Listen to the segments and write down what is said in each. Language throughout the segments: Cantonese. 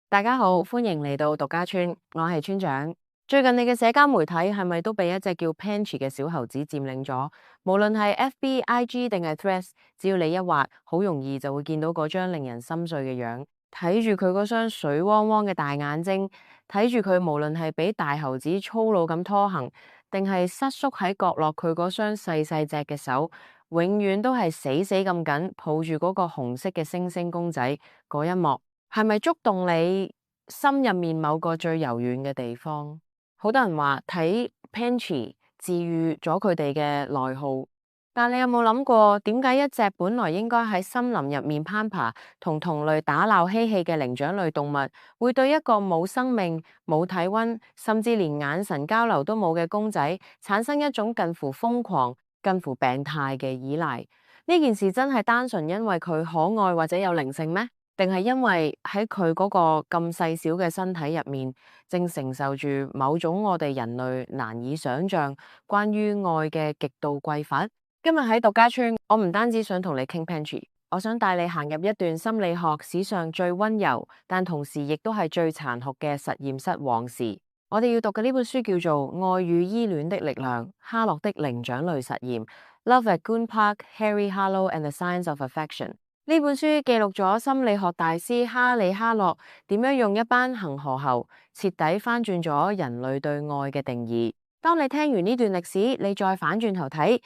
大家好，歡迎嚟到獨家村，我係村長。最近你嘅社交媒體係咪都被一隻叫 Pantry 嘅小猴子佔領咗？無論係 FB、IG 定係 Threads，只要你一滑，好容易就會見到嗰張令人心碎嘅樣。睇住佢嗰雙水汪汪嘅大眼睛，睇住佢無論係俾大猴子粗魯咁拖行，定係瑟縮喺角落佢嗰雙細細隻嘅手，永遠都係死死咁緊抱住嗰個紅色嘅星星公仔嗰一幕。係咪觸動你心入面某個最柔軟嘅地方？好多人話睇 Pantry 治癒咗佢哋嘅內耗，但你有冇諗過點解一隻本來應該喺森林入面攀爬、同同類打鬧嬉戲嘅靈長類動物，會對一個冇生命、冇體溫，甚至連眼神交流都冇嘅公仔，產生一種近乎瘋狂、近乎病態嘅依賴？呢件事真係單純因為佢可愛或者有靈性咩？定係因為喺佢嗰個咁細小嘅身體入面，正承受住某種我哋人類難以想象關於愛嘅極度匱乏？今日喺獨家村，我唔單止想同你傾 Pantry，我想帶你行入一段心理學史上最溫柔，但同時亦都係最殘酷嘅實驗室往事。我哋要讀嘅呢本書叫做《愛與依戀的力量：哈洛的靈長類實驗》（Love at Goon Park, Harry Harlow and the Science of Affection）。呢本書記錄咗心理學大師哈里·哈洛點樣用一班恒河猴徹底翻轉咗人類對愛嘅定義。當你聽完呢段歷史，你再反轉頭睇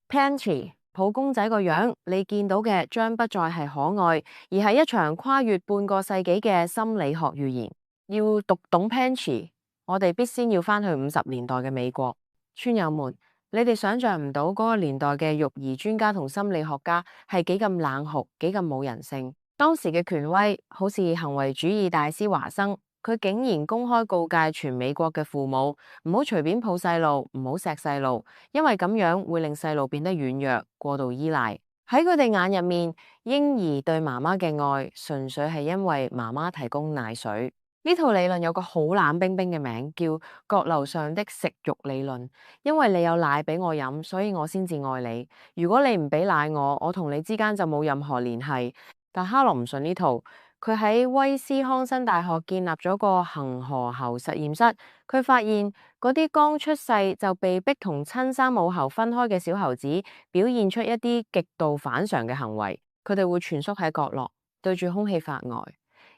Pantry 抱公仔個樣，你見到嘅將不再係可愛，而係一場跨越半個世紀嘅心理學預言。要讀懂 Pantry，我哋必先要翻去50年代嘅美國。村友們，你哋想象唔到嗰個年代嘅育兒專家同心理學家係幾咁冷酷，幾咁冇人性。當時嘅權威好似行為主義大師華生，佢竟然公開告誡全美國嘅父母唔好隨便抱細路，唔好錫細路，因為咁樣會令細路變得軟弱、過度依賴。喺佢哋眼入面，嬰兒對媽媽嘅愛純粹係因為媽媽提供奶水。呢套理論有個好冷冰冰嘅名，叫閣樓上的食慾理論。因為你有奶俾我飲，所以我先至愛你。如果你唔俾奶我同你之間就冇任何聯繫。但哈洛唔信呢套，佢喺威斯康辛大學建立咗個恒河猴實驗室。佢發現嗰啲剛出世就被逼同親生母猴分開嘅小猴子，表現出一啲極度反常嘅行為。佢哋會蜷縮喺角落，對住空氣發呆。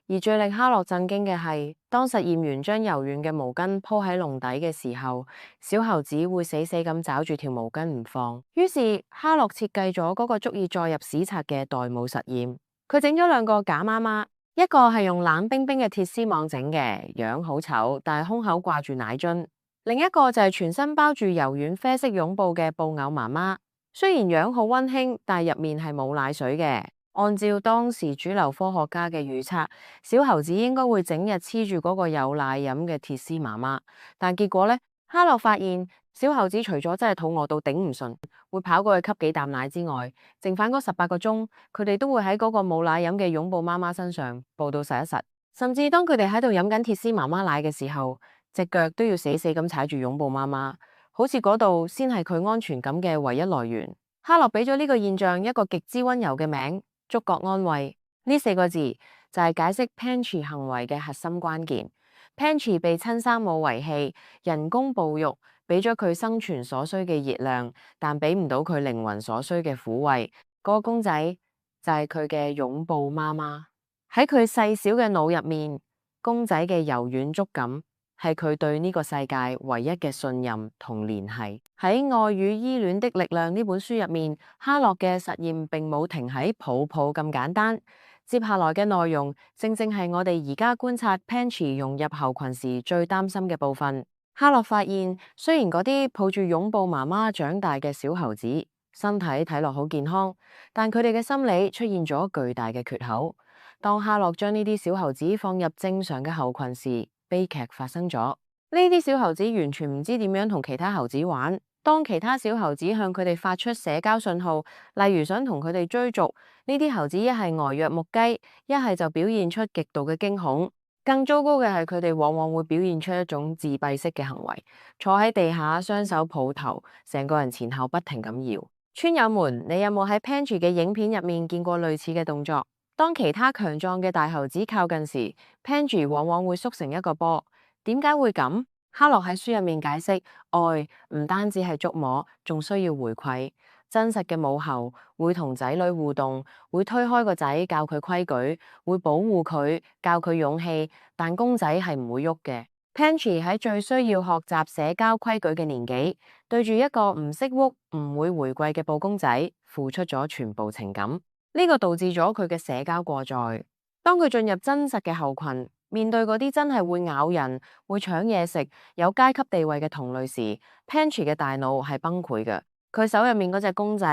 而最令哈洛震驚嘅係，當實驗員將柔軟嘅毛巾鋪喺籠底嘅時候，小猴子會死死咁抓住條毛巾唔放。於是哈洛設計咗嗰個足以載入史冊嘅代母實驗。佢整咗兩個假媽媽，一個係用冷冰冰嘅鐵絲網整嘅，樣好醜，但係胸口掛住奶樽；另一個就係全身包住柔軟啡色絨布嘅布偶媽媽。雖然樣好溫馨，但係入面係冇奶水嘅。按照當時主流科學家嘅預測，小猴子應該會整日黐住嗰個有奶飲嘅鐵絲媽媽。但結果呢，哈洛發現小猴子除咗真係肚餓到頂唔順，會跑過去吸幾啖奶之外，剩返嗰18個鐘，佢哋都會喺嗰個冇奶飲嘅擁抱媽媽身上抱到實一實。甚至當佢哋喺度飲緊鐵絲媽媽奶嘅時候，隻腳都要死死咁踩住擁抱媽媽，好似嗰度先係佢安全感嘅唯一來源。哈洛俾咗呢個現象一個極之溫柔嘅名，觸覺安慰。呢4個字就係解釋 Pantry 行為嘅核心關鍵。Pantry 被親生母遺棄，人工哺育，俾咗佢生存所需嘅熱量，但俾唔到佢靈魂所需嘅撫慰。嗰個公仔就係佢嘅擁抱媽媽。喺佢細小嘅腦入面，公仔嘅柔軟觸感係佢對呢個世界唯一嘅信任同聯繫。喺《愛與依戀的力量》呢本書入面，哈洛嘅實驗並冇停喺抱抱咁簡單。接下來嘅內容正正係我哋而家觀察 Pantry 融入猴群時最擔心嘅部分。哈洛發現，雖然嗰啲抱住擁抱媽媽長大嘅小猴子身體睇落好健康，但佢哋嘅心理出現咗巨大嘅缺口。當哈洛將呢啲小猴子放入正常嘅猴群時，悲劇發生咗。呢啲小猴子完全唔知點樣同其他猴子玩。當其他小猴子向佢哋發出社交信號，例如想同佢哋追逐，呢啲猴子一係呆若木雞，一係就表現出極度嘅驚恐。更糟糕嘅係，佢哋往往會表現出一種自閉式嘅行為，坐喺地下，雙手抱頭，成個人前後不停咁搖。村友們，你有冇喺 Pantry 嘅影片入面見過類似嘅動作？當其他強壯嘅大猴子靠近時，Pansy 往往會縮成一個波。點解會咁？哈洛喺書入面解釋，愛唔單止係觸摸，仲需要回饋。真實嘅母猴會同仔女互動，會推開個仔教佢規矩，會保護佢，教佢勇氣，但公仔係唔會喐嘅。Pansy 喺最需要學習社交規矩嘅年紀，對住一個唔識喐、唔會回饋嘅布公仔，付出咗全部情感。呢個導致咗佢嘅社交過載。當佢進入真實嘅猴群，面對嗰啲真係會咬人、會搶嘢食、有階級地位嘅同類時，Pansy 嘅大腦係崩潰嘅。佢手入面嗰隻公仔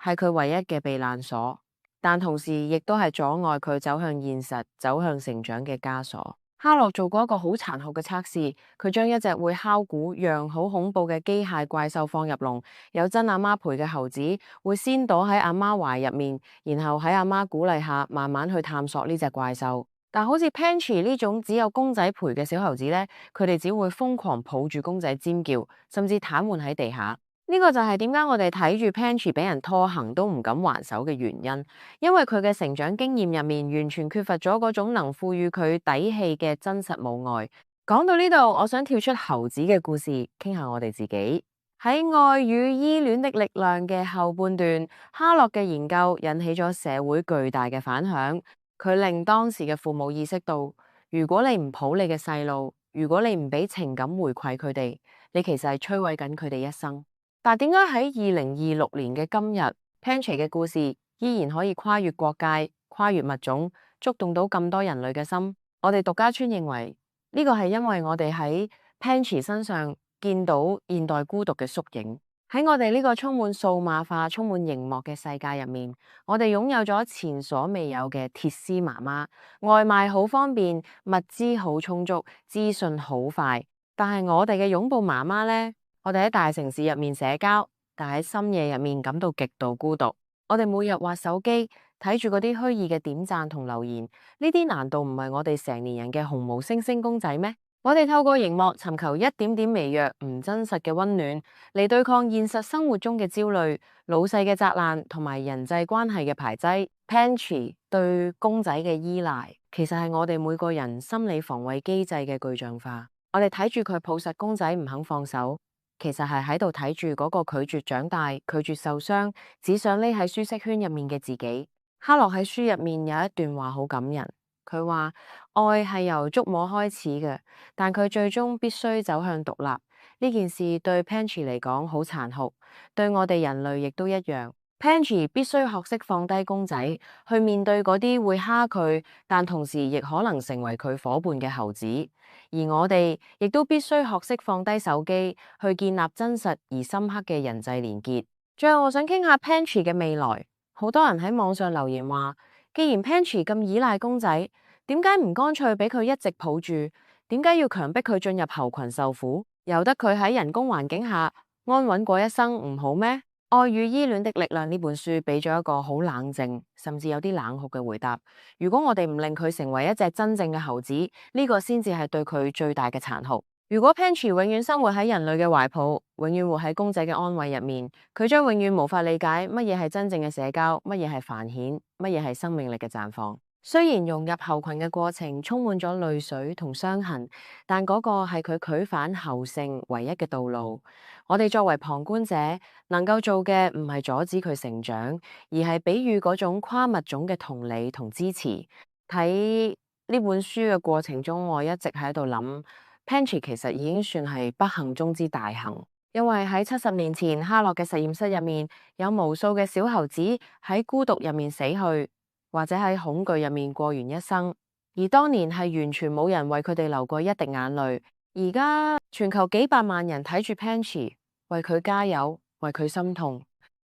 係佢唯一嘅避難所，但同時亦都係阻礙佢走向現實、走向成長嘅枷鎖。哈洛做過一個好殘酷嘅測試，佢將一隻會敲鼓、樣好恐怖嘅機械怪獸放入籠，有真阿媽陪嘅猴子會先躲喺阿媽懷入面，然後喺阿媽鼓勵下慢慢去探索呢隻怪獸。但好似 Pansy 呢種只有公仔陪嘅小猴子呢，佢哋只會瘋狂抱住公仔尖叫，甚至癱瘓喺地下。呢個就係點解我哋睇住 Pansy 俾人拖行都唔敢還手嘅原因，因為佢嘅成長經驗入面完全缺乏咗嗰種能賦予佢底氣嘅真實母愛。講到呢度，我想跳出猴子嘅故事，傾下我哋自己。喺《愛與依戀的力量》嘅後半段，哈洛嘅研究引起咗社會巨大嘅反響，佢令當時嘅父母意識到，如果你唔抱你嘅細路，如果你唔俾情感回饋佢哋，你其實係摧毀緊佢哋一生。但點解喺2026年嘅今日，Pansy 嘅故事依然可以跨越國界、跨越物種，觸動到咁多人類嘅心？我哋獨家村認為呢個係因為我哋喺 Pansy 身上見到現代孤獨嘅縮影。喺我哋呢個充滿數碼化、充滿熒幕嘅世界入面，我哋擁有咗前所未有嘅鐵絲媽媽，外賣好方便，物資好充足，資訊好快。但係我哋嘅擁抱媽媽呢？我哋喺大城市入面社交，但喺深夜入面感到極度孤獨。我哋每日滑手機，睇住嗰啲虛擬嘅點讚同留言，呢啲難道唔係我哋成年人嘅紅毛猩猩公仔咩？我哋透過熒幕尋求一點點微弱、唔真實嘅溫暖，嚟對抗現實生活中嘅焦慮、老細嘅責難同埋人際關係嘅排擠。Pansy 對公仔嘅依賴，其實係我哋每個人心理防衛機制嘅具象化。我哋睇住佢抱實公仔唔肯放手，其實係喺度睇住嗰個拒絕長大、拒絕受傷、只想匿喺舒適圈入面嘅自己。哈洛喺書入面有一段話好感人，佢話愛係由觸摸開始嘅，但佢最終必須走向獨立。呢件事對 Pansy 嚟講好殘酷，對我哋人類亦都一樣。Pansy 必須學識放低公仔，去面對嗰啲會蝦佢，但同時亦可能成為佢夥伴嘅猴子。而我哋亦都必須學識放低手機，去建立真實而深刻嘅人際連結。最後，我想傾下 Pansy 嘅未來。好多人喺網上留言話，既然 Pansy 咁依賴公仔，點解唔乾脆俾佢一直抱住？點解要強迫佢進入猴群受苦？由得佢喺人工環境下安穩過一生唔好咩？《愛與依戀的力量》呢本書俾咗一個好冷靜，甚至有啲冷酷嘅回答。如果我哋唔令佢成為一隻真正嘅猴子，呢個先至係對佢最大嘅殘酷。如果 Pansy 永遠生活喺人類嘅懷抱，永遠活喺公仔嘅安慰入面，佢將永遠無法理解乜嘢係真正嘅社交，乜嘢係繁衍，乜嘢係生命力嘅綻放。雖然融入猴群嘅過程充滿咗淚水同傷痕，但嗰個係佢拒返猴性唯一嘅道路。我哋作為旁觀者，能夠做嘅唔係阻止佢成長，而係俾予嗰種跨物種嘅同理同支持。睇呢本書嘅過程中，我一直喺度諗，Pansy 其實已經算係不幸中之大幸，因為喺70年前，哈洛嘅實驗室入面有無數嘅小猴子喺孤獨入面死去，或者喺恐懼入面過完一生，而當年係完全冇人為佢哋流過一滴眼淚。而家全球幾百萬人睇住 Pansy，為佢加油，為佢心痛。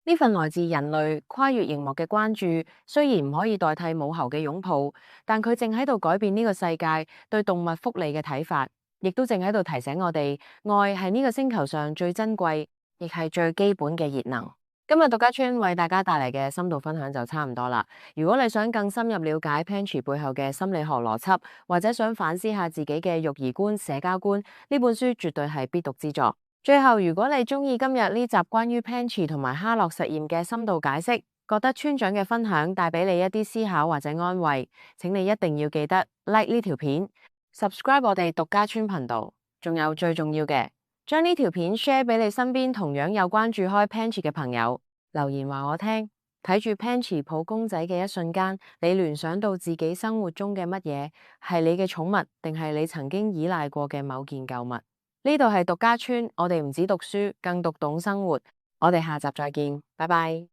呢份來自人類跨越熒幕嘅關注，雖然唔可以代替母猴嘅擁抱，但佢正喺度改變呢個世界對動物福利嘅睇法，亦都正喺度提醒我哋，愛係呢個星球上最珍貴，亦係最基本嘅熱能。今日獨家村為大家帶嚟嘅深度分享就差唔多啦。如果你想更深入了解 Pansy 背後嘅心理學邏輯，或者想反思下自己嘅育兒觀、社交觀，呢本書絕對係必讀之作。最後，如果你鍾意今日呢集關於 Pansy 同埋哈洛實驗嘅深度解釋，覺得村長嘅分享帶俾你一啲思考或者安慰，請你一定要記得 like 呢條片，subscribe 我哋獨家村頻道，仲有最重要嘅，將呢條片 share 俾你身邊同樣有關注開 Pantry 嘅朋友，留言話我聽。睇住 Pantry 抱公仔嘅一瞬間，你聯想到自己生活中嘅乜嘢？係你嘅寵物，定係你曾經依賴過嘅某件舊物？呢度係獨家村，我哋唔止讀書，更讀懂生活。我哋下集再見，拜拜。